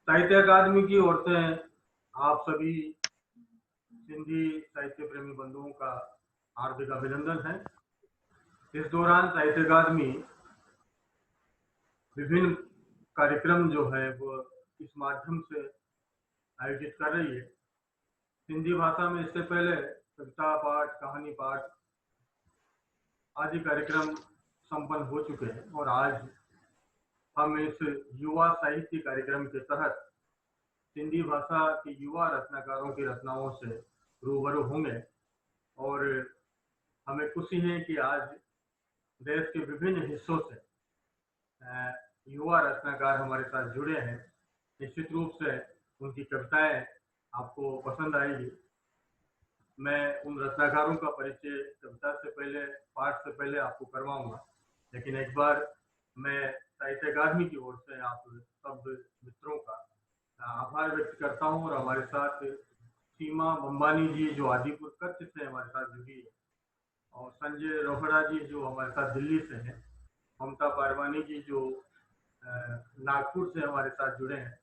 साहित्य अकादमी की ओर से आप सभी सिंधी साहित्य प्रेमी बंधुओं का हार्दिक अभिनंदन है। इस दौरान साहित्य अकादमी विभिन्न कार्यक्रम जो है वो इस माध्यम से आयोजित कर रही है। हिंदी भाषा में इससे पहले कविता पाठ, कहानी पाठ आदि कार्यक्रम संपन्न हो चुके हैं और आज हम इस युवा साहित्य कार्यक्रम के तहत हिंदी भाषा के युवा रचनाकारों की रचनाओं से रूबरू होंगे। और हमें खुशी है कि आज देश के विभिन्न हिस्सों से युवा रचनाकार हमारे साथ जुड़े हैं। निश्चित रूप से उनकी कविताएं आपको पसंद आएगी। मैं उन रचनाकारों का परिचय कविता से पहले, पाठ से पहले आपको करवाऊंगा, लेकिन एक बार मैं साहित्य अकादमी की ओर से आप सब मित्रों का आभार व्यक्त करता हूं। और हमारे साथ सीमा बंबानी जी जो आदिपुर कच्छ से हमारे साथ जुड़ी है, और संजय रोहड़ा जी जो हमारे साथ दिल्ली से हैं, ममता पारवानी जी जो नागपुर से हमारे साथ जुड़े हैं,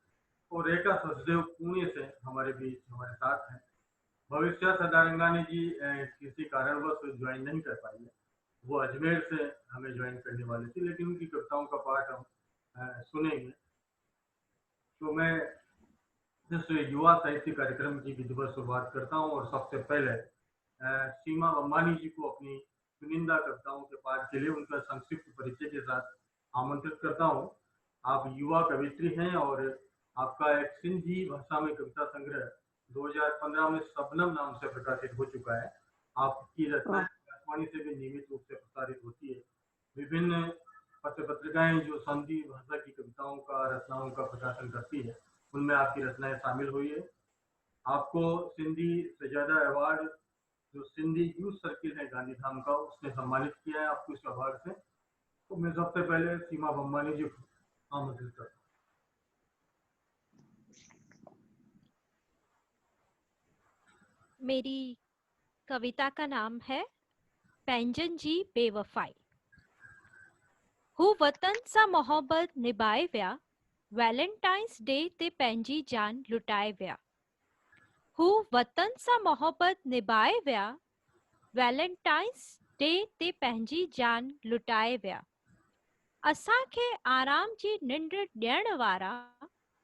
और रेखा सचदेव पुणे से हमारे बीच हमारे साथ हैं। भविष्य सदारंगानी जी किसी कारणवश ज्वाइन नहीं कर पाई है, वो अजमेर से हमें ज्वाइन करने वाले थे, लेकिन उनकी कविताओं का पाठ हम सुनेंगे। तो मैं इस युवा साहित्य कार्यक्रम की विधिवत शुरुआत करता हूँ और सबसे पहले सीमा अम्बानी जी को अपनी चुनिंदा कविताओं के पाठ के लिए उनका संक्षिप्त परिचय के साथ आमंत्रित करता हूँ। आप युवा कवित्री हैं और आपका एक सिंधी भाषा में कविता संग्रह 2015 में सबनम नाम से प्रकाशित हो चुका है। आपकी रचनाएं आकाशवाणी से भी नियमित रूप से प्रसारित होती है। विभिन्न पत्र पत्रिकाएं जो सिंधी भाषा की कविताओं का, रचनाओं का प्रकाशन करती है, उनमें आपकी रचनाएं शामिल हुई है। आपको सिंधी सजादा अवार्ड जो सिंधी यूथ सर्किल है गांधीधाम का, उसने सम्मानित किया है आपको इस अवार्ड से। तो मैं सबसे पहले सीमा बम्बानी जी को आमंत्रित करता हूँ। मेरी कविता का नाम है पैंजन जी बेवफाई। हू वतन सा मोहब्बत निभाए विया, वैलेंटाइंस डे ते पंहिंजी जान लुटाए विया। हू वतन सा मोहब्बत निभाए विया, वैलेंटाइंस डे ते पंहिंजी जान लुटाए विया। असांखे आराम जी निंड ॾियण वारा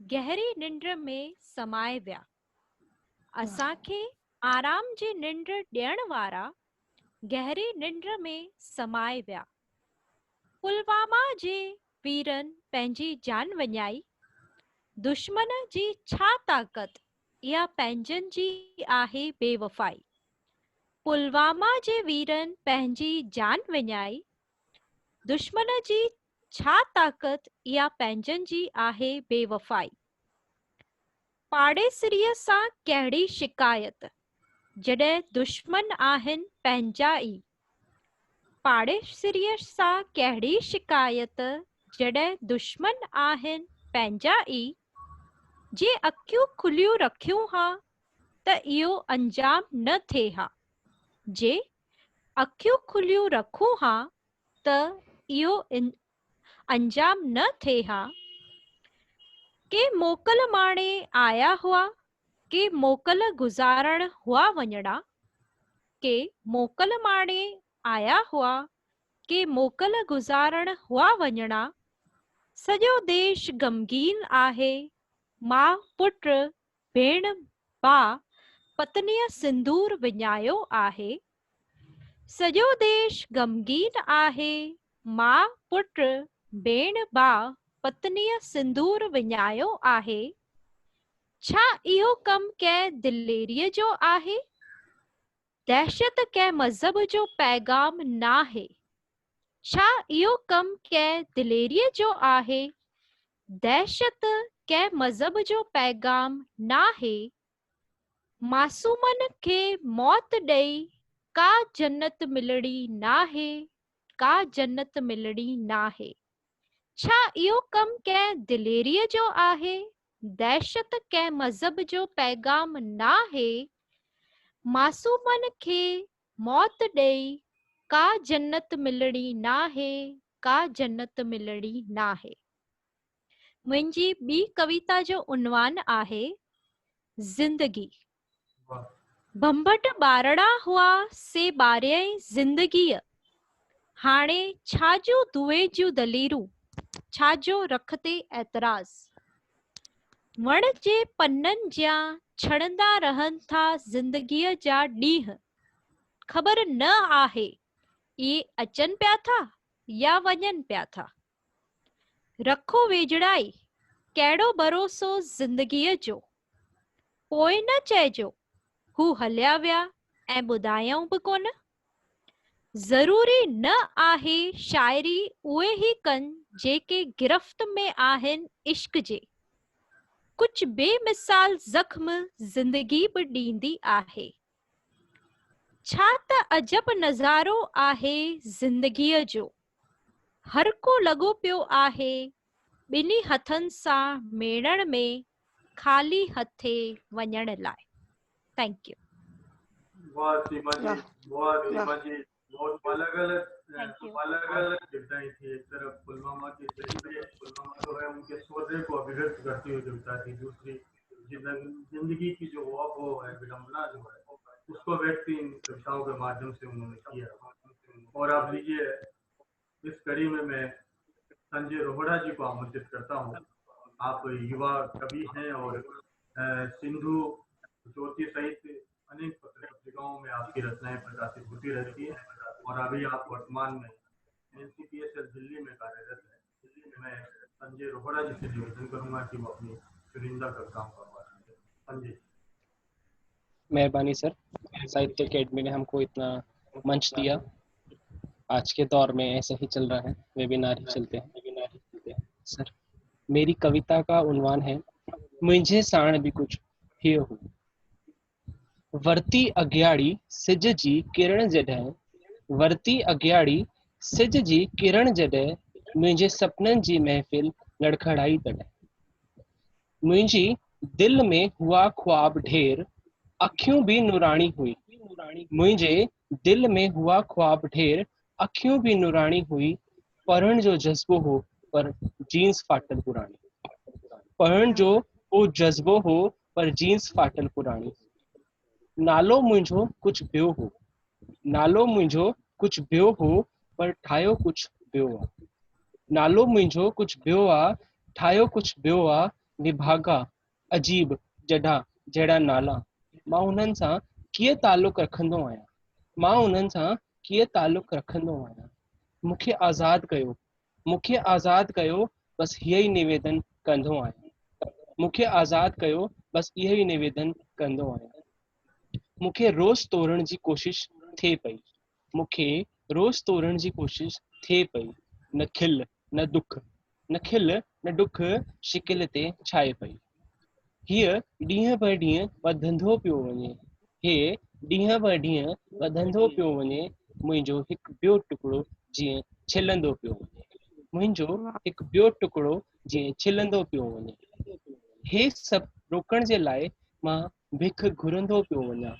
गहरी निंड में समाए विया। असांखे आराम जी निंड ॾियण वारा गहरी निंड में समाए विया। पुलवामा जे वीरन पंहिंजी जान वञाई, दुश्मन जी छा ताक़त, इहा पंहिंजन जी आहे बेवफ़ाई। पुलवामा जे वीरन पंहिंजी जान विञाई, दुश्मन जी छा ताक़त, इहा पंहिंजन जी आहे बेवफ़ाई। पाड़ेसिरीअ सां कहिड़ी शिकायत, जॾहिं दुश्मन आहिनि पंहिंजा ई। पाड़ेसिरीअ सां कहिड़ी शिकायत, जॾहिं दुश्मन आहिनि पंहिंजा ई। जे अखियूं खुलियूं रखियूं हा त इहो अंजाम न थिए हा। जे अखियूं खुलियूं रखूं हा त इहो अंजाम न थिए हा। के मोकल माणे आया हुआ, के मोकल गुज़ारण हुआ वञणा। के मोकल माणे आया हुआ, के मोकल गुज़ारण हुआ वञणा। सॼो देश ग़मगीन आहे, माउ पुट भेण भाउ पत्नीअ सिंदूर विञायो आहे। सॼो देश ग़मगीन आहे, माउ पुट भेण भाउ पत्नीअ सिंदूर विञायो आहे। छा इहो कमु कंहिं दिलेरीअ जो आहे? दहशत कंहिं मज़हब जो पैगाम नाहे। छा इहो कमु कंहिं दिलेरीअ जो आहे? दहशत कंहिं मज़हब जो पैगाम नाहे। मासूमनि खे मौत ॾेई का जन्नत मिलणी नाहे, का जन्नत मिलणी नाहे। छा इहो कमु कंहिं दिलेरीअ जो आहे? दहशत कंहिं मज़हब जो पैगाम नाहे। मासूमनि खे मौत ॾेई का जन्नत मिलणी नाहे, का जन्नत मिलणी नाहे। मुंहिंजी ॿी कविता जो उन्वान आहे ज़िंदगी। वाह। भंभट ॿारड़ा हुआ से ॿारियई ज़िंदगीअ, हाणे छाजो दुए जूं दलीरूं, छाजो रखते एतराज़। वण जे पननि जा छणंदा रहनि था ज़िंदगीअ जा ॾींहं, ख़बर न आहे इहे अचनि पिया था या वञनि पिया था। रखो वेझड़ाई, कहिड़ो भरोसो ज़िंदगीअ जो, पोइ न चइजो हू हलिया विया ऐं ॿुधायऊं बि कोन। ज़रूरी न आहे शाइरी उहे ई कनि जेके गिरफ़्त में आहिनि इश्क जे, कुझु बेमिसाल ज़ख्म ज़िंदगी बि ॾींदी आहे। छा त अजब नज़ारो आहे ज़िंदगीअ जो, हर को लॻो पियो आहे ॿिन्ही हथनि सां मेड़ण में, ख़ाली हथे वञण लाइ। Thank U. वाह सीमा जी, वाह वाह वाह सीमा जी, बहुत अलग अलग थैंक यू। कविताएं थी। एक तरफ पुलवामा की शहीदें जो है उनके शौर्य को अभिव्यक्त करती हुई कविता थी, दूसरी जिंदगी की जो वो है विडंबना जो है उसको व्यक्त इन कविताओं के माध्यम से उन्होंने किया। और आप लीजिए, इस कड़ी में मैं संजय रोहड़ा जी को आमंत्रित करता हूँ। आप युवा कवि हैं और सिंधु ज्योति सहित अनेक पत्रिकाओं में आपकी रचनाएं प्रकाशित होती रहती है और अभी आप वर्तमान में NCPSL दिल्ली में कार्यरत है। मैं संजय रोहड़ा जी से निवेदन करूंगा कि वो अपनी चुनिंदा कविताओं का वाचन करें। संजय। मेहरबानी सर, साहित्य अकेडमी ने हमको इतना मंच दिया। आज के दौर में ऐसे ही चल रहा है, वेबिनार ही चलते हैं। सर, मेरी कविता का उन्वान है मुझे साण भी कुछ हियो हो। वरती अग्याड़ी सिज जी किरण जॾहिं, वरती अग्याड़ी सिज जी किरण जॾहिं, मुंहिंजे सपननि जी महफ़िल लड़खड़ाई तॾहिं। मुंहिंजी दिल में हुआ ख्वाब ढेर, अखियूं भी नूरानी हुई। मुंहिंजे दिल में हुआ ख्वाब ढेर, अखियूं भी नूरानी हुई। पढ़ण जो जज़्बो हो पर जीन्स फाटल पुरानी। पढ़ण जो वो जज़्बो हो पर जीन्स फाटल पुरानी। नालो मुंहिंजो कुछ ॿियो हो, नालो मुंहिंजो कुछ ॿियो हो पर ठाहियो कुछ ॿियो आ। नालो मुंहिंजो कुछ ॿियो आ, ठाहियो कुछ ॿियो आ। निभागा अजीब जॾा जहिड़ा नाला, मां उन्हनि सां कीअं तालुक़ रखंदो आहियां, मां उन्हनि सां कीअं तालुक़ रखंदो आहियां। मूंखे आज़ादु कयो, मूंखे आज़ादु कयो, बसि हीअ ई निवेदन कंदो आहियां। मूंखे आज़ादु कयो, बसि इहो ई निवेदन कंदो आहियां। मूंखे रोज़ तोड़ण जी कोशिश थिए पई, मूंखे रोज़ तोड़ण जी कोशिश थिए पई। न खिल न दुख, न खिल न दुख शिकिल ते छाए पई। हीअ ॾींहं ब ॾींहं वधंदो पियो वञे, हे ॾींहं ब ॾींहं वधंदो पियो वञे। मुंहिंजो हिकु ॿियो टुकड़ो जीअं छिलंदो पियो वञे, मुंहिंजो हिकु ॿियो टुकड़ो जीअं छिलंदो पियो वञे। हे सभु रोकण जे लाइ मां भिख घुरंदो पियो वञा,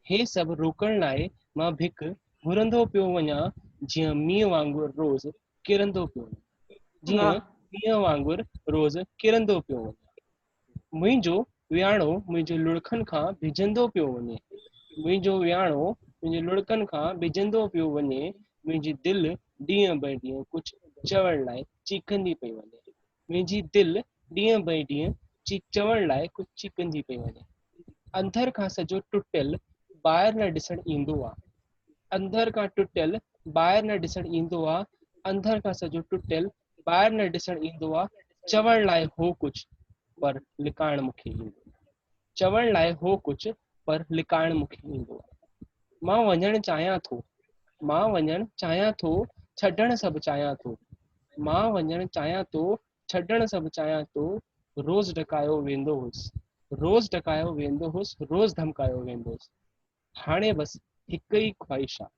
हे सभु रोकण लाइ मां भिख घुरंदो पियो वञा। जीअं मींहं वांगुरु रोज़ किरंदो पियो वञा, जीअं वाह मींहं वांगुरु रोज़ किरंदो पियो वञा। मुंहिंजो वियाणो मुंहिंजे लुड़खनि खां भिजंदो पियो वञे, मुंहिंजो वियाणो मुंहिंजे लुड़कनि खां भिजंदो पियो वञे। मुंहिंजी दिलि ॾींहं ब ॾींहं कुझु चवण लाइ चीखंदी पई वञे, मुंहिंजी दिलि ॾींहं ब ॾींहं चवण लाइ कुझु चीखंदी पई वञे। अंदर खां सॼो टुटियल ॿाहिरि न ॾिसणु ईंदो आहे, अंदर खां टुटियल ॿाहिरि न ॾिसणु ईंदो आहे, अंदर खां सॼो टुटियल ॿाहिरि न ॾिसणु ईंदो आहे। चवण लाइ हो कुझु पर लिकाइण मूंखे ईंदो, चवण लाइ हो कुझु पर लिकाइण मूंखे ईंदो आहे। मां वञणु चाहियां थो, मां वञणु चाहियां थो, छॾणु सभु चाहियां थो। मां वञणु चाहियां थो, छॾणु सभु चाहियां थो। रोज़ ॾकायो वेंदो हुउसि, रोज़ ॾकायो वेंदो हुउसि, रोज़ धमकायो वेंदो हुउसि। हाणे बसि हिकु ई ख़्वाहिश आहे,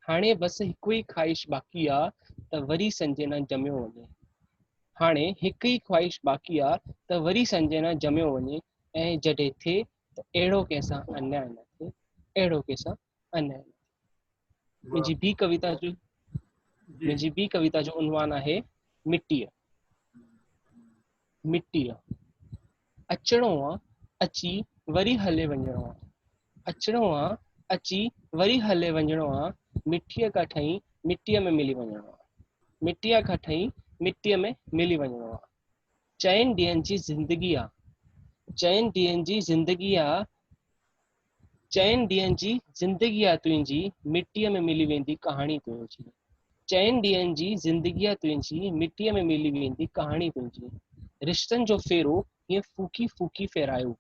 हाणे बसि हिकु ई ख़्वाहिश बाक़ी आहे त वरी संजय न ॼमियो वञे। हाणे हिकु ई ख़्वाहिश बाक़ी आहे त वरी संजय न ॼमियो वञे। ऐं जॾहिं थिए त अहिड़ो कंहिंसां अन्याय न थिए, अहिड़ो कंहिंसां अन्याय न थिए। मुंहिंजी ॿी कविता जो उनवान आहे मिटीअ। मिट्टीअ, अचणो आहे अची वरी हले वञणो आहे, अचणो आहे अची वरी हले वञणो आहे, मिट्टीअ खां ठही मिट्टीअ में मिली वञणो आहे, मिट्टीअ खां ठही मिट्टीअ में मिली वञणो आहे। चइनि ॾींहंनि जी ज़िंदगी आहे, चइनि ॾींहंनि जी ज़िंदगी आहे, चइनि ॾींहंनि जी ज़िंदगी आहे तुंहिंजी, मिट्टीअ में मिली वेंदी कहाणी तुंहिंजी। चइनि ॾींहंनि जी ज़िंदगी आहे तुंहिंजी, मिट्टीअ में मिली वेंदी कहाणी तुंहिंजी। रिश्तनि जो फेरो हीअं फूकी फूकी फेरायो,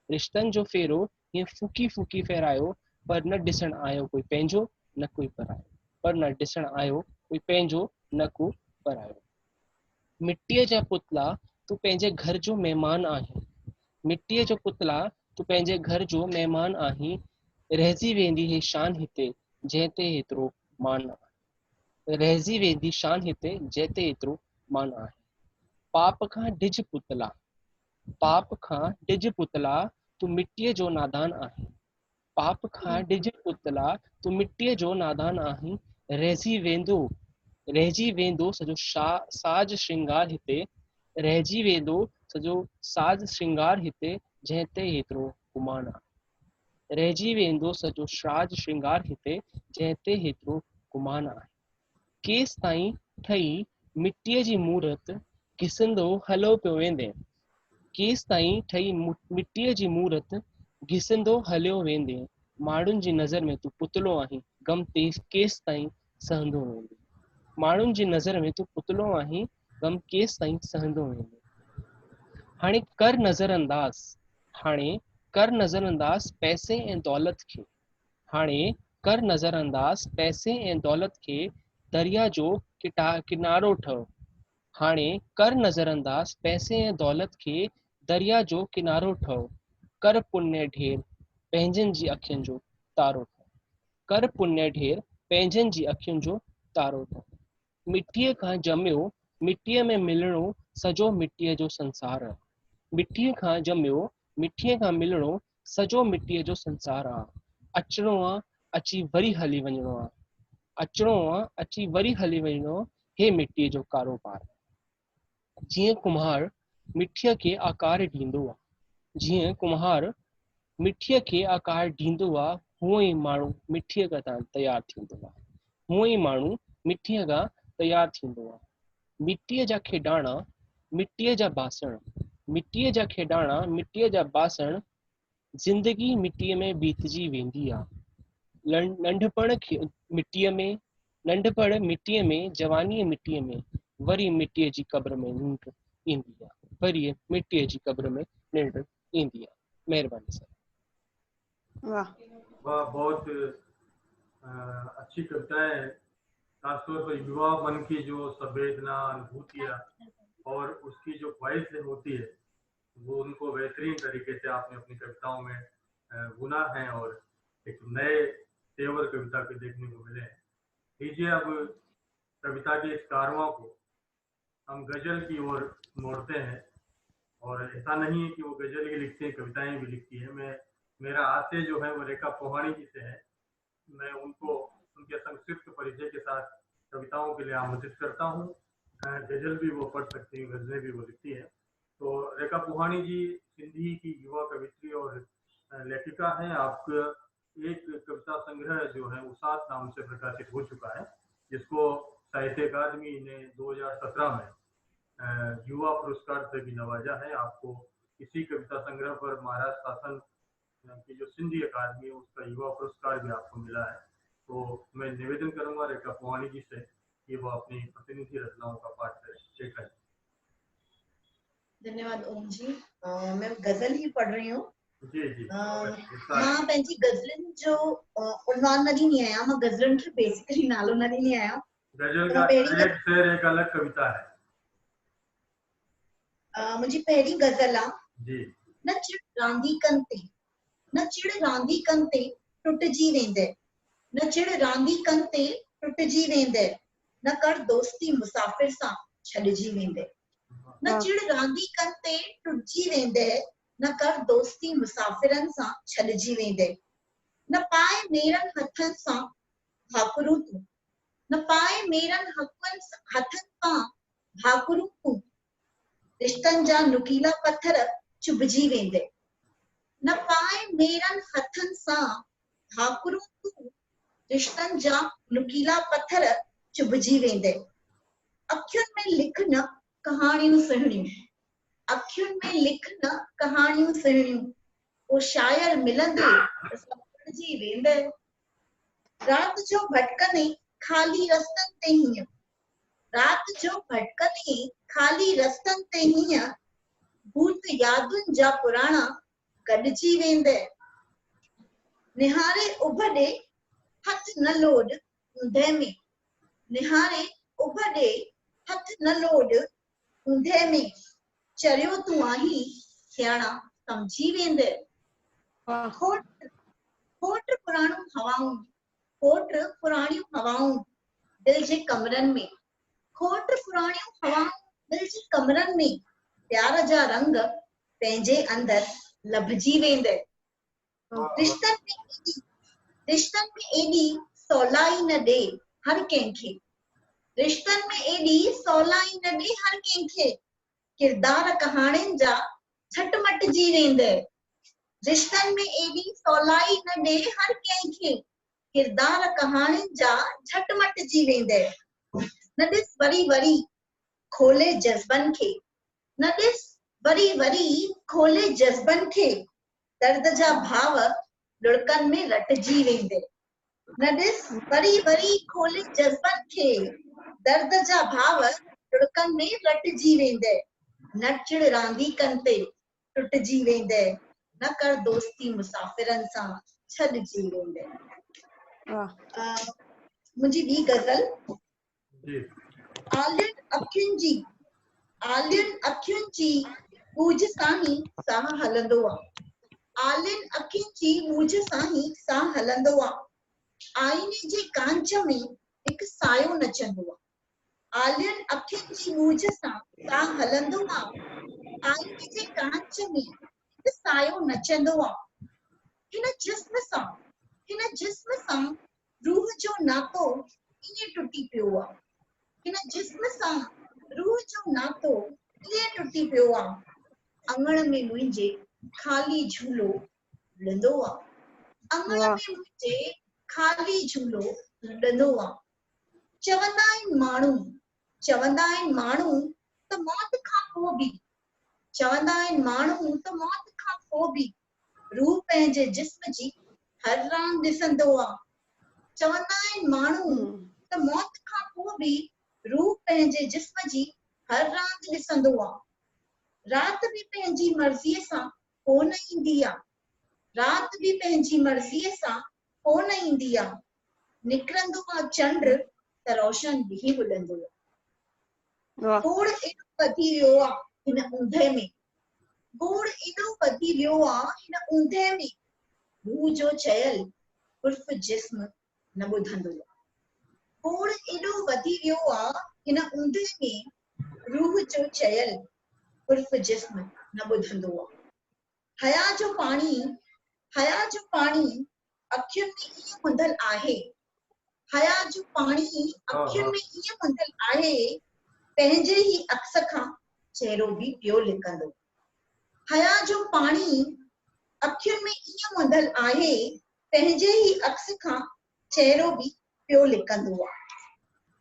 रिश्तनि जो फेरो हीअं फूकी फूकी फेरायो, पर न ॾिसण आयो कोई पंहिंजो न कोई परायो, पर न ॾिसण आयो कोई पंहिंजो न को परायो। मिट्टीअ जा पुतला तूं पंहिंजे घर जो महिमान आहीं, मिट्टीअ जो पुतला तूं पंहिंजे घर जो महिमान आहीं, रहिजी वेंदी हे शान हिते जंहिं ते हेतिरो मान आहे, रहिजी वेंदी शान हिते जंहिं ते हेतिरो मान आहे। पाप खां डिज पुतला, पाप खां डिज पुतला तूं मिट्टीअ जो नादान आहीं, पाप खां डिज पुतला तूं मिट्टीअ जो नादान आहीं, रहिजी वेंदो सॼो साज श्रृंगार हिते, रहिजी वेंदो सॼो साज श्रृंगार हिते जंहिं ते हेतिरो गुमान आहे, रहिजी वेंदो सॼो साज श्रृंगार हिते जंहिं ते हेतिरो गुमान आहे। केस ताईं ठही मिट्टीअ जी मूरत घिसंदो हलो पियो वेंदे, केस ताईं ठही मिट्टीअ जी मूरत घिसंदो हलियो वेंदे, माण्हुनि जी नज़र में तूं पुतलो आहीं, गम तेज केस ताईं सहंदो वेंदे, माण्हुनि जी नज़र में तूं पुतलो आहीं, गम केस ताईं सहंदो वेंदे। हाणे कर नज़रअंदाज़, हाणे कर नज़रअंदाज़ पैसे ऐं दौलत खे, हाणे कर नज़रअंदाज़ पैसे ऐं दौलत खे, दरिया जो किनारो ठहो, हाणे कर नज़रअंदाज़ पैसे ऐं दौलत खे, दरिया जो किनारो ठहो, कर पुण्य ढेर पंहिंजनि जी अखियुनि जो तारो ठहो, कर पुण्य ढेर पंहिंजनि जी अखियुनि जो तारो ठहो। मिट्टीअ खां ॼमियो मिट्टीअ में मिलणो सॼो मिट्टीअ जो संसार आहे, मिट्टीअ खां ॼमियो मिट्टीअ खां मिलणो सॼो मिट्टीअ जो संसार आहे। अचणो आहे अची वरी हली वञणो आहे, अचणो आहे अची वरी हली वञणो, हे मिट्टीअ जो कारोबार। जीअं कुम्हार मिट्टीअ खे आकार ॾींदो आहे, जीअं कुम्हार मिट्टीअ खे आकार ॾींदो आहे, हूअं ई माण्हू मिट्टीअ खां तयारु थींदो आहे, हूअं ई माण्हू मिट्टीअ खां तयारु थींदो आहे। मिट्टीअ जा खेॾाणा मिट्टीअ जा बासण, मिट्टीअ जा खेॾाणा मिट्टीअ जा बासण, ज़िंदगी मिट्टीअ में बीतजी वेंदी आहे। नंढपण मिट्टीअ में, नंढपण मिट्टीअ में, जवानी मिट्टीअ में, वरी मिट्टीअ जी क़ब्र में निंड ईंदी आहे, वरी मिट्टीअ जी क़ब्र में निंड ईंदी आहे। महिरबानी सर। वाह, बहुत अच्छी कविताएं हैं। खासतौर पर युवा मन की जो संवेदना, अनुभूतियाँ और उसकी जो ख्वाहिशें होती है, वो उनको बेहतरीन तरीके से आपने अपनी कविताओं में बुना है और एक नए तेवर कविता के देखने को मिले हैं। लीजिए अब कविता के इस कारवां को हम गजल की ओर मोड़ते हैं, और ऐसा नहीं है कि वो गजल ही लिखते हैं, कविताएं भी लिखती है। मेरा आशय जो है वो रेखा पोहाणी जी से है। मैं उनको उनके संक्षिप्त परिचय के साथ कविताओं के लिए आमंत्रित करता हूँ। गजल भी वो पढ़ सकती हैं, गजलें भी वो लिखती है। तो रेखा पोहाणी जी सिंधी की युवा कवित्री और लेखिका हैं। आपका एक कविता संग्रह जो है उसात नाम से प्रकाशित हो चुका है, जिसको साहित्य अकादमी ने 2017 में युवा पुरस्कार से भी नवाजा है। आपको इसी कविता संग्रह पर महाराष्ट्र शासन की जो सिंधी अकादमी है उसका युवा पुरस्कार भी आपको मिला है। तो मैं निवेदन करूंगा रेखा पोहाणी जी से कि वो अपनी प्रतिनिधि रचनाओं का पाठ करें। धन्यवाद ओम जी। मैं गजल ही पढ़ रही हूँ। जी जी। मां पंहिंजी गज़लनि जो उन्वान न ॾींदी आहियां, मां गज़लनि खे बेसिकली नालो न ॾींदी आहियां। गजल का एक शेर एक अलग कविता है। मुंहिंजी पहिरीं गज़ल आहे जी। न चिड़ रांदीकनि ते, न चिड़ रांदीकनि ते टुटिजी वेंदे, न चिड़ रांदीकनि ते टुटिजी वेंदे, न कर दोस्ती मुसाफ़िर सां छॾिजी वेंदे, न चिड़ रांदीकनि ते टुटिजी वेंदे, न कर दोस्ती मुसाफ़िरनि सां छॾिजी वेंदे, न पाए मेरनि हथनि सां भाकुरूं तूं, न पाए मेरनि हथनि सां भाकुरूं तूं, रिश्तनि जा नुकीला पत्थर चुभजी वेंदे, न पाए मेरनि हथनि सां भाकुरूं तूं, रिश्तनि जा नुकीला पत्थर चुभजी वेंदे। अखियुनि में लिख न कहाणियूं सुहिणियूं, अखियुनि में लिख न कहाणियूं सुहिणियूं, वो शायर मिलंदे त समुझजी वेंदे। रात जो भटकने खाली रस्तनि ते हीअं, रात जो भटकने खाली रस्तनि ते हीअं, भूत यादुनि जा पुराणा गॾिजी वेंदे। निहारे उभॾे हथ न लोड ऊंधे में, निहारे उभॾे हथ न लोड ऊंधे में, चरियो तूं आहीं सियाणा समझी वेंदे। खोट खोट पुराणियूं हवाऊं, खोट पुराणियूं हवाऊं दिल जे कमरनि में, खोट पुराणियूं हवाऊं दिल जे कमरनि में, प्यार जा रंग पंहिंजे अंदर लभजी वेंदे। रिश्तनि में एॾी सवलाई न ॾे हर कंहिंखे, रिश्तनि में एॾी सवलाई न ॾे हर कंहिंखे, किरदार कहाणियुनि जा झट मटिजी वेंदे। रिश्तनि में एॾी सवलाई न ॾे हर कंहिंखे, किरदार कहाणियुनि जा झट मटिजी वेंदे। न ॾिस वरी वरी खोले जज़्बनि खे, न ॾिस वरी वरी खोले जज़्बनि खे, दर्द जा भाव लुड़कनि में रटिजी वेंदे। न ॾिस वरी वरी खोले जज़्बनि खे, दर्द जा भाव लुड़कनि में रटिजी वेंदे। न चिड़ रांदीकनि ते टुटिजी वेंदे, न कर दोस्ती मुसाफ़िरनि सां छॾिजी वेंदे। मुंहिंजी ॿी गज़ल, आलियुनि अखियुनि जी, आलियुनि अखियुनि जी ॿूझ सां ई साह हलंदो आहे, आलियुनि अखियुनि जी ॿूझ सां ई साह हलंदो आहे, आईने जे कांच में हिकु सायो नचंदो आहे, आलियुनि अखियुनि जी ॿूझ सां साह हलंदो आहे, आईने जे कांच में हिकु सायो नचंदो आहे। हिन जिस्म सां रूह जो नातो ईअं टुटी पियो आहे, हिन जिस्म सां रूह जो नातो ईअं टुटी पियो आहे, अंगण में मुंहिंजे खाली झूलो लुंदो आहे, अंगण में मुंहिंजे खाली झूलो लुंदो आहे। चवंदा आहिनि माण्हू त मौत खां पोइ बि, चवंदा आहिनि माण्हू त मौत खां पोइ बि रूह पंहिंजे जिस्म जी हर रांदि ॾिसंदो आहे, चवंदा आहिनि माण्हू त मौत खां पोइ बि रूह पंहिंजे जिस्म जी हर रांदि ॾिसंदो आहे। रात भी पंहिंजी मर्ज़ीअ सां कोन ईंदी आहे, रात भी पंहिंजी मर्ज़ीअ सां कोन ईंदी आहे, निकिरंदो आहे चंड त रोशन ॾींहुं बुलंदो आहे। गोड़ एॾो वधी वियो आहे हिन ऊंधे में, गोड़ एॾो वधी वियो आहे हिन ऊंधे में, रूह जो चयल उर्फ जिस्म न ॿुधंदो आहे। गोड़ एॾो वधी वियो आहे हिन ऊंधे में, रूह जो चयल उर्फ जिस्म न ॿुधंदो आहे। हया जो पाणी अखियुनि में ईअं मुंदल आहे, हया जो पाणी अखियुनि में ईअं मुंदल आहे, पंहिंजे ई अक्स खां चहिरो बि पियो लिकंदो। हया जो पाणी अखियुनि में ईअं मुंदल आहे, पंहिंजे ही अक्स खां चहिरो भी पियो लिकंदो आहे।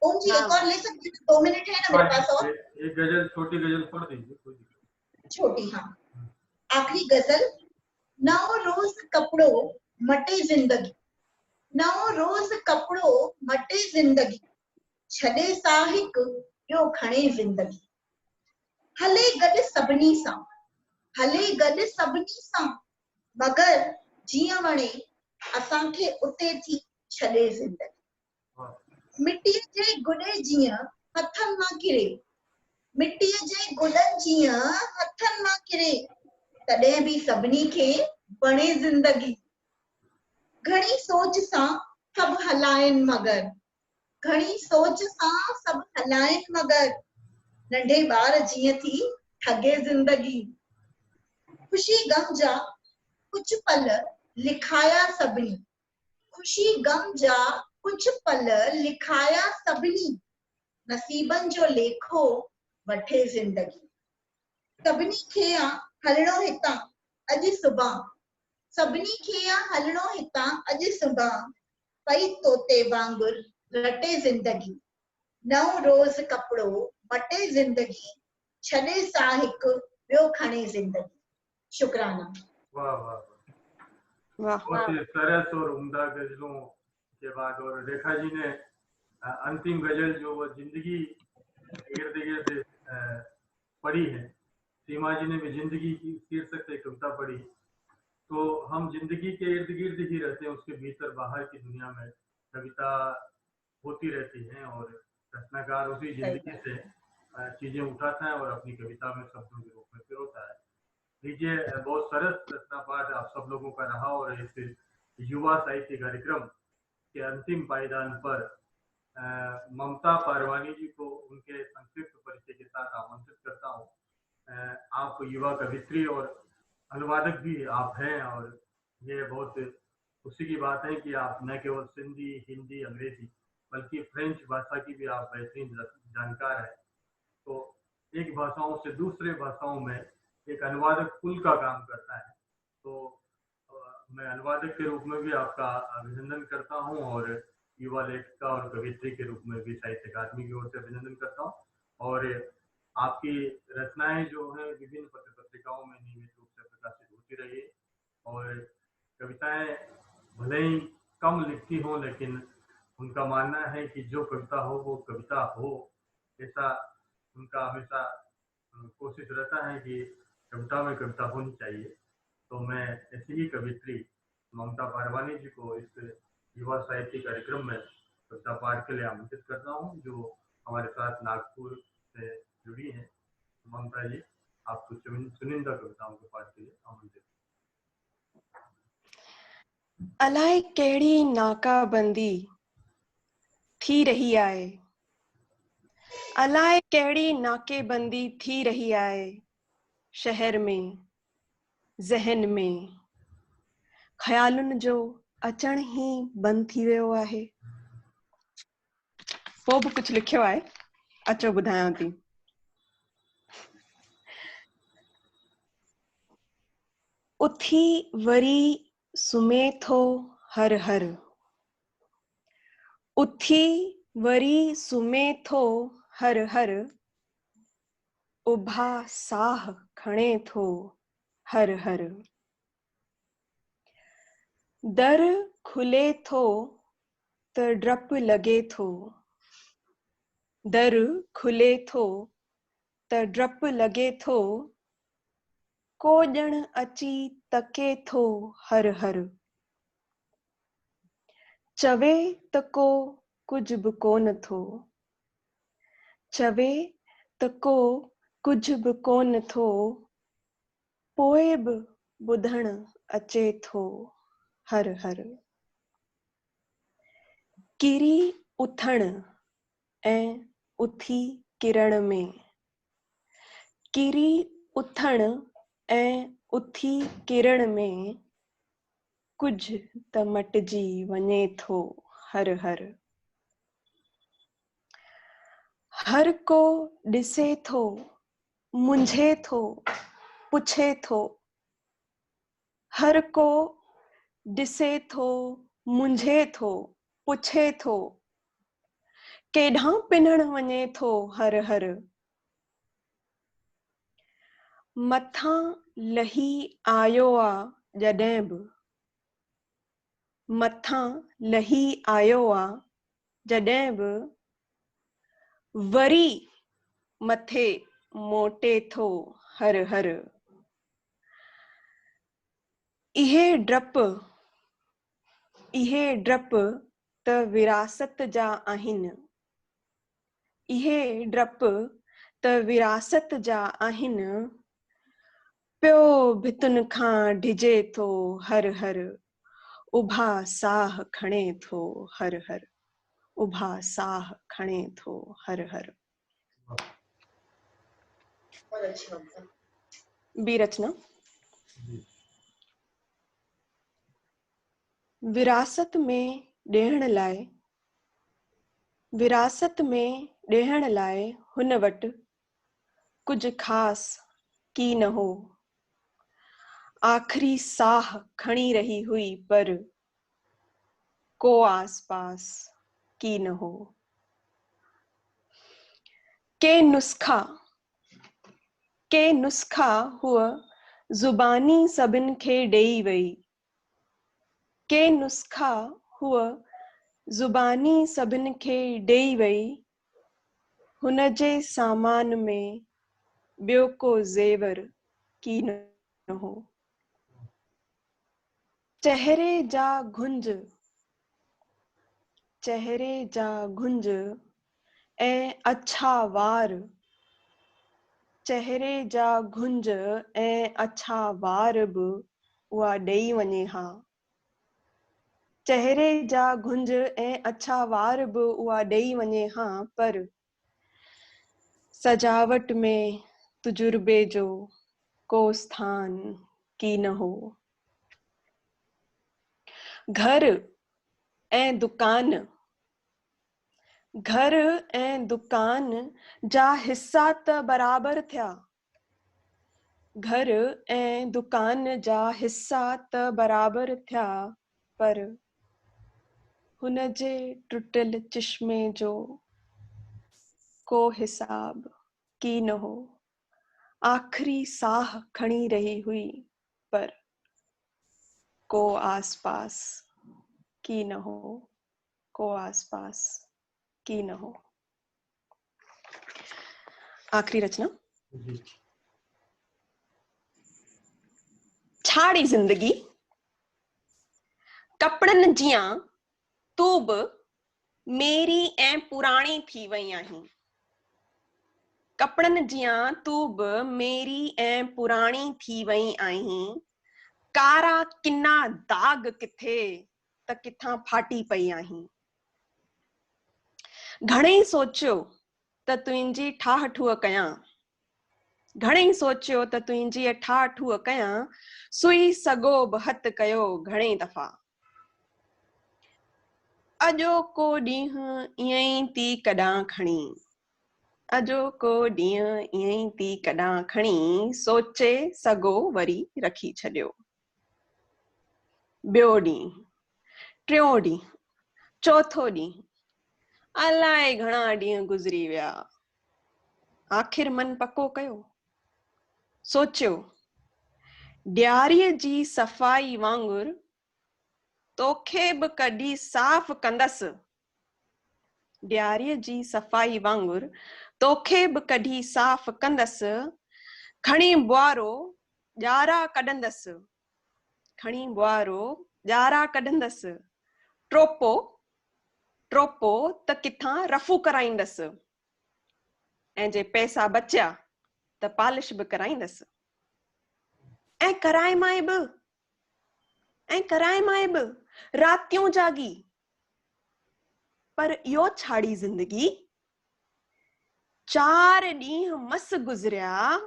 ओम जी एक और ले सकती हूँ, 2 मिनट है ना मेरे पास और? एक गजल, छोटी गजल पढ़ दीजिए। छोटी, हाँ। आखिरी गजल, नओ रोज कपड़ो मटे जिंदगी, नओ रोज कपड़ो मटे जिंदगी, छॾे साहिक ॿियो खणे जिंदगी। हले गॾु सभिनी सां, हले गॾु सभिनी सां, मगर जीअं वणे असांखे उते थी छॾे जिंदगी। मिटीअ जे गुॾे जीअं हथनि मां किरे, मिटीअ जे गुॾनि जीअं हथनि मां किरे, तॾहिं बि सभिनी खे वणे जिंदगी। घणी सोच सां सभु हलाइनि मगर, घणी सोच सां सभु हलाइनि मगर, नंढे ॿार जीअं थी ठगे जिंदगी। खुशी गम जा कुछ पल लिखाया सभिनी, खुशी गम जा कुछ पल लिखाया सभिनी, नसीबन जो लेखो वठे जिंदगी। सभिनी खे आ हलणो हितां अॼु सुभां, सभिनी खे आ हलणो हितां अॼु सुभां, पई तोते वांगुर रटे ज़िंदगी, नओं रोज़ कपिड़ो मटे ज़िंदगी, छॾे सा हिकु ॿियो खणे ज़िंदगी। शुक्राना। वाह वाह, वाह। बहुत ही सरस और उम्दा गजलों के बाद, और रेखा जी ने अंतिम गजल जो वो जिंदगी इर्द गिर्द पढ़ी है, सीमा जी ने भी जिंदगी की शीर्षक से कविता पढ़ी। तो हम जिंदगी के इर्द गिर्द ही रहते हैं, उसके भीतर बाहर की दुनिया में कविता होती रहती है, और रचनाकार उसी जिंदगी से चीजें उठाता है और अपनी कविता में शब्दों के रूप में पिरोता है। लीजिए, बहुत सरस रचना पाठ आप सब लोगों का रहा, और इस युवा साहित्य कार्यक्रम के अंतिम पायदान पर ममता पारवानी जी को उनके संक्षिप्त परिचय के साथ आमंत्रित करता हूँ। आप युवा कवित्री और अनुवादक भी आप हैं, और ये बहुत खुशी की बात है कि आप न केवल सिंधी, हिंदी, अंग्रेजी बल्कि फ्रेंच भाषा की भी आप बेहतरीन जानकार हैं। तो एक भाषाओं से दूसरे भाषाओं में एक अनुवादक पुल का काम करता है। तो मैं अनुवादक के रूप में भी आपका अभिनंदन करता हूं, और युवा लेखिका और कवित्री के रूप में भी साहित्य अकादमी की ओर से अभिनंदन करता हूं। और आपकी रचनाएं जो हैं विभिन्न पत्र पत्रिकाओं में नियमित रूप से प्रकाशित होती रही है, और कविताएं भले ही कम लिखती हों, लेकिन उनका मानना है कि जो कविता हो वो कविता हो, ऐसा उनका हमेशा कोशिश रहता है कि कविता में कविता होनी चाहिए। तो मैं ऐसी ही कवित्री ममता पारवानी जी को इस युवा साहित्य कार्यक्रम में कविता पाठ के लिए आमंत्रित करता हूँ, जो हमारे साथ नागपुर से जुड़ी हैं। ममता जी, आपको चुनिंदा कविताओं के पाठ के लिए आमंत्रित। अलाए केड़ी नाकाबंदी थी रही आए, अलाए केड़ी नाकेबंदी थी रही आए, शहर में ज़हन में ख़्यालुनि जो अचण ही बंदि थी वियो आहे। पोइ बि कुझु लिखियो आहे, अचो ॿुधायां थी। उथी वरी सुम्हे थो हर हर, उथी वरी सुम्हे थो हर हर, उभा साह खणे थो हर हर। दर खुले थो त डपु लॻे थो, दर खुले थो त डपु लॻे थो, को ॼण अची तके थो हर हर। चवे त को कुझ बि कोन थो, चवे त को कुझ बि कोन थो, पोइ बि ॿुधण अचे थो हर हर। किरी उथण ऐं उथी किरण में, किरी उथण ऐं उथी किरण में, कुझ त मटिजी वञे थो हर हर। हर को ॾिसे थो, मुंझे थो, पुछे थो, हर को ॾिसे थो, मुंझे थो, पुछे थो, केॾांहुं पिनण वञे थो हर हर। मथां लही आयो आ जॾहिं बि, मथां लही आयो आ जॾहिं बि, वरी मथे मोटे थो हर हर। इहे डप त विरासत जा आहिनि, इहे डप त विरासत जा आहिनि, पियो भितुनि खां ढिजे थो हर हर, उभा साह खणे थो हर हर, उभा साह खणे थो हर हर। बी रचना। विरासत में ॾियण लाइ, विरासत में ॾियण लाइ हुन वटि कुझु ख़ासि की न हो, आखिरी साह खणी रही हुई पर को आसपास की न हो। के नुस्खा हुआ जुबानी सभिन खे ॾेई वई, के नुस्खा हुआ जुबानी सभिन खे ॾेई वई, हुन जे सामान में ॿियो को ज़ेवर की न हो। चेहरे जा गुंज ऐं अछा वार, चेहरे जा गुंज ऐं अछा वार बि उहा ॾेई वञे हा, चेहरे जा गुंज ऐं अछा वार बि उहा ॾेई वञे हा, पर सजावट में तजुर्बे जो को स्थान की न हो। घर ऐं दुकान जा हिस्सा त बराबर थिया, घर ऐं दुकान जा हिस्सा त बराबर थिया, पर हुन जे टुटल चश्मे जो को हिसाब की न हो। आखिरी साह खणी रही हुई पर को आसपास की न हो, को आसपास की न हो। आखिरी रचना। जी। छाड़ी जिंदगी कपड़न जियां तू बि मेरी ऐं पुराणी थी वई आहीं, कपड़न जियां तू बि मेरी ऐं पुराणी थी वई आहीं, कारा किन्ना दाग किथे त किथां फाटी पई आहीं। घणेई सोचियो त तुंहिंजी ठाह ठूह कयां, घणेई सोचियो त तुंहिंजी ठाह ठूह कयां, सुई सॻो बि हथ कयो घणे दफ़ा, अॼोको ॾींहुं ईअं ई थी कढां खणी, अॼोको ॾींहुं ईअं ई थी कढां खणी, सोचे सॻो वरी रखी छॾियो। ॿियो ॾींहुं, टियों ॾींहुं, चौथो ॾींहुं, अलाए घणा ॾींहं गुज़री विया, आखिर मन पको कयो, सोचियो ॾियारीअ जी सफ़ाई वांगुरु तोखे बि कढी साफ़ कंदसि, ॾियारीअ जी सफ़ाई वांगुरु तोखे बि कढी साफ़ कंदसि, खणी बुआरो ॼारा कढंदसि, खणी बुआरो ॼारा कढंदसि, ट्रोपो त किथां रफू कराईंदसि, ऐं जे पैसा बचिया त पालिश बि कराईंदसि, ऐं कराए बि रातियूं जागी, पर इहो छाड़ी ज़िंदगी 4 ॾींहं मस गुज़रिया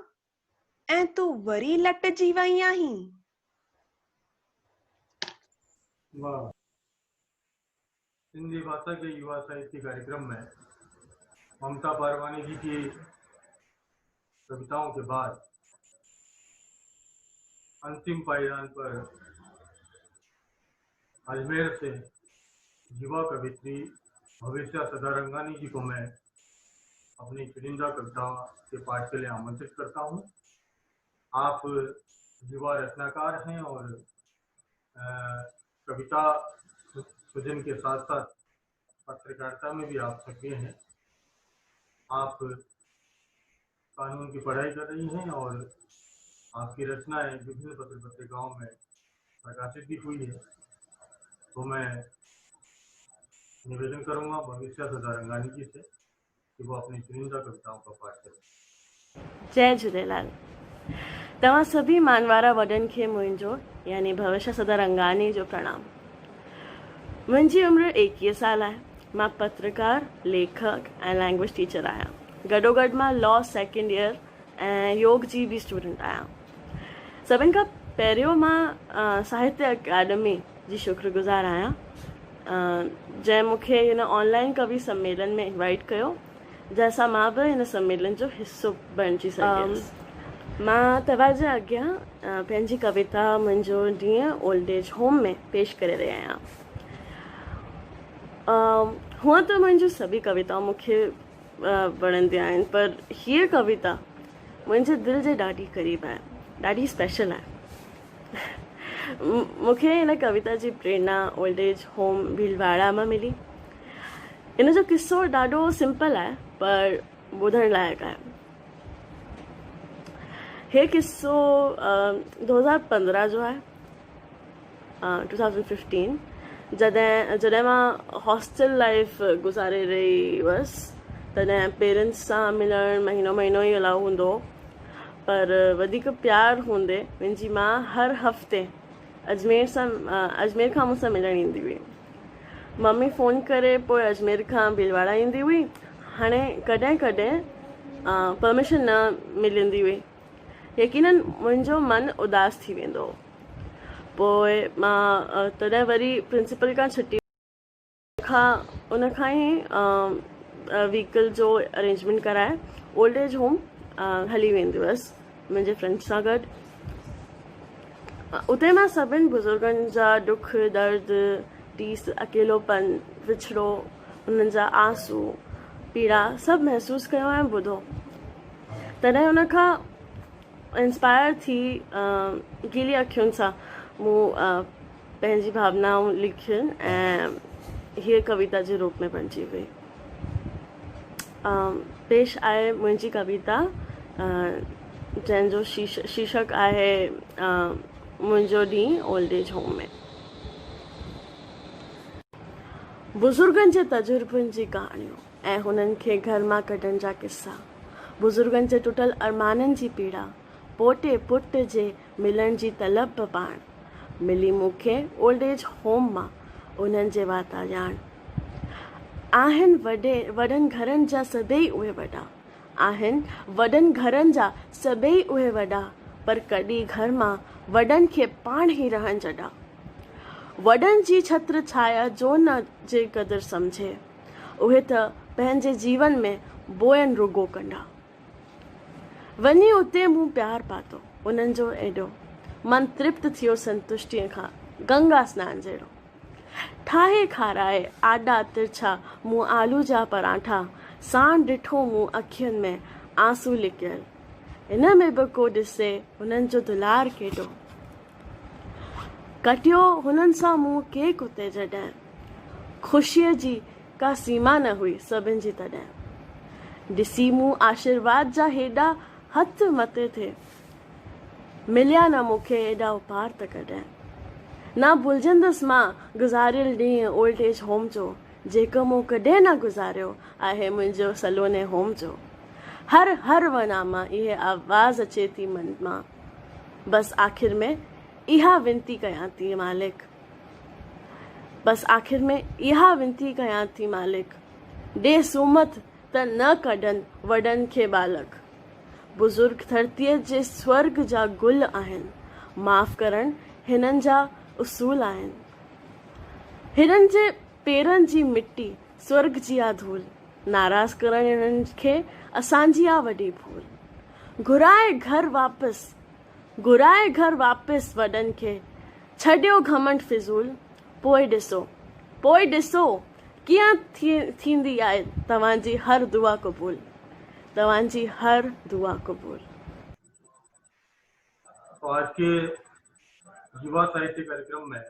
ऐं तूं वरी लटजी वई आहीं। वाह। हिंदी भाषा के युवा साहित्य कार्यक्रम में ममता पारवानी जी की कविताओं के बाद अंतिम पायदान पर अजमेर से युवा कवित्री भविष्या सदारंगानी जी को मैं अपनी चुनिंदा कविता के पाठ के लिए आमंत्रित करता हूँ। आप युवा रचनाकार हैं और कविता सृजन के साथ साथ पत्रकारिता में भी आप सक्रिय हैं। आप कानून की पढ़ाई कर रही हैं और आपकी रचनाएं विभिन्न पत्र पत्रिकाओं में प्रकाशित भी हुई है। तो मैं निवेदन करूंगा भविष्या सदारंगानी जी से कि वो अपनी चुनिंदा कविताओं का पाठ करें। जय झूलेलाल। तव्हां सभी मानवारा वॾनि खे मुंहिंजो यानी भविष्या सदारंगानी जो प्रणाम। मुंहिंजी उम्र 21 साल आहे। मां पत्रकार, लेखक ऐं लैंग्वेज टीचर आहियां। गॾोगॾु मां लॉ सेकेंड ईयर ऐं योग जी बि स्टूडेंट आहियां। सभिनि खां पहिरियों मां साहित्य अकादमी जी शुक्रगुज़ार आहियां जंहिं मूंखे हिन ऑनलाइन कवि सम्मेलन में इनवाइट कयो, जंहिंसां मां बि हिन सम्मेलन जो हिसो बणिजी सघियसि। मां तव्हांजे अॻियां पंहिंजी कविता मुंहिंजो ॾींहुं ओल्ड एज होम में पेश करे रही आहियां। हूअं त मुंहिंजूं सभी कविताऊं मूंखे वणंदियूं आहिनि, पर हीअ कविता मुंहिंजे दिलि जे ॾाढी क़रीब आहे, ॾाढी स्पेशल आहे। मूंखे हिन कविता जी प्रेरणा ओल्ड एज होम भीलवाड़ा मां मिली। इन जो किस्सो ॾाढो सिंपल आहे पर ॿुधण लाइक़ु आहे। हे किस्सो 2015 जो आहे, 2015, जॾहिं मां हॉस्टल लाइफ गुज़ारे रही हुअसि। तॾहिं पेरेंट्स सां मिलणु महीनो ई अलाउ हूंदो हो, पर वधीक प्यार हूंदे मुंहिंजी माउ हर हफ़्ते अजमेर खां मूंसां मिलणु ईंदी हुई। मम्मी फ़ोन करे पोइ अजमेर खां भीलवाड़ा ईंदी हुई। हाणे कॾहिं कॾहिं परमिशन न मिलंदी हुई। यकीनन मुंहिंजो मन उदास थी वेंदो हो। पोइ मां तॾहिं वरी प्रिंसिपल खां छुटी उन खां ई व्हीकल जो अरेंजमेंट कराए ओल्ड एज होम हली वेंदी हुअसि मुंहिंजे फ्रेंड्स सां गॾु। उते मां सभिनि बुज़ुर्गनि जा दुख दर्द, टीस, अकेलोपन, विछड़ो, उन्हनि जा आंसू, पीड़ा सभु महसूसु कयो ऐं ॿुधो। तॾहिं उन खां इंस्पायर थी गीली अखियुनि सां मूं पंहिंजी भावनाऊं लिखियूं ऐं हीअ कविता जे रूप में बणिजी हुई। पेश आहे मुंहिंजी कविता जंहिंजो शीर्षक आहे मुंहिंजो ॾींहुं ओल्ड एज होम में। बुज़ुर्गनि जे तजुर्बनि जी कहाणियूं ऐं हुननि खे घर मां कढण जा किस्सा, बुज़ुर्गनि जे टुटल अरमाननि जी पीड़ा, पोटे पुट जे मिलण जी तलब पाण मिली मूंखे ओल्ड एज होम मां उन्हनि जे वाता ॼाण। आहिनि वॾनि घरनि जा सभई उहे वॾा, आहिनि वॾनि घरनि जा सभई उहे वॾा, पर कॾहिं घर मां वॾनि खे पाण ई रहण जॾा। वॾनि जी छत्र छाया जो न जे क़दुरु सम्झे, उहे त पंहिंजे जीवन में बोयनि रुगो कंदा। वञी उते मूं प्यार पातो उन्हनि जो एॾो, मन तृप्त थियो संतुष्टीअ खां गंगा सनान जहिड़ो। ठाहे खाराए आॾा तिरछा मूं आलू जा पराठा, साण ॾिठो मूं अखियुनि में आंसू लिकियल, इन में बि को ॾिसे हुननि जो दुलार केॾो। कटियो हुननि सां मूं केक उते जॾहिं, ख़ुशीअ जी का सीमा न हुई सभिनि जी तॾहिं। ॾिसी मूं आशीर्वाद जा हेॾा हथ मथे थे, मिलिया न मूंखे एॾा उपहार त कॾहिं। न भुलजंदसि मां गुज़ारियल ॾींहुं ओल्ड एज होम जो, जेको मूं कॾहिं न गुज़ारियो आहे मुंहिंजो सलोने होम जो। हर हर वञा मां इहे आवाज़ अचे थी मन मां, बसि आख़िर में इहा विनती कयां थी मालिक, बसि आख़िर में इहा विनती कयां थी मालिक, ॾे सुमत त न कढनि वॾनि खे बालक। बुज़ुर्ग धरतीअ जे स्वर्ग जा गुल आहिनि, माफ़ करण हिननि जा उसूल आहिनि। हिननि जे पेरनि जी मिट्टी स्वर्ग जी आ धूल, नाराज़ करण हिननि खे असांजी आ वॾी भूल। घुराए घर वापसि वॾनि खे, छॾियो घमंड फिज़ूल। पोइ ॾिसो कीअं थींदी आहे तव्हांजी हर दुआ क़बूल, तव्हांजी हर दुआ कबूल। तो आज के युवा साहित्य कार्यक्रम में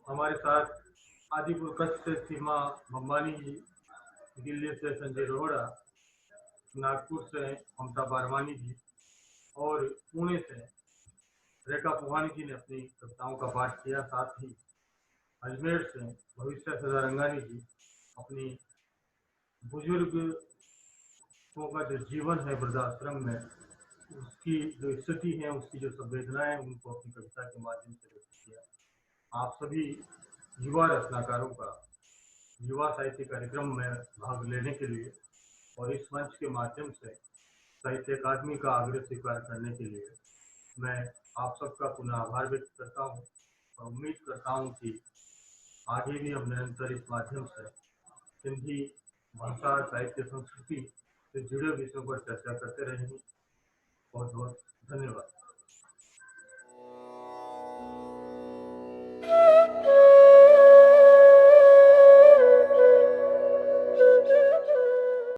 हमारे साथ आदिपुर कच्छ से सीमा भंबानी जी, दिल्ली से संजय रोहड़ा, नागपुर से ममता बारवानी जी और पुणे से रेखा पुहानी जी ने अपनी कविताओं का पाठ किया। साथ ही अजमेर से भविष्य सदारंगानी जी अपनी बुजुर्ग का जो जीवन है वृद्धाश्रम में, उसकी जो स्थिति है, उसकी जो संवेदनाएं है, उनको अपनी कविता के माध्यम से व्यक्त किया। आप सभी युवा रचनाकारों का युवा साहित्य कार्यक्रम में भाग लेने के लिए और इस मंच के माध्यम से साहित्य अकादमी का आग्रह स्वीकार करने के लिए मैं आप सबका पुनः आभार व्यक्त करता हूँ और उम्मीद करता हूँ कि आगे भी हम निरंतर इस माध्यम से सिंधी भाषा, साहित्य, संस्कृति से जुड़े विषयों पर चर्चा करते रहेंगे। बहुत बहुत धन्यवाद।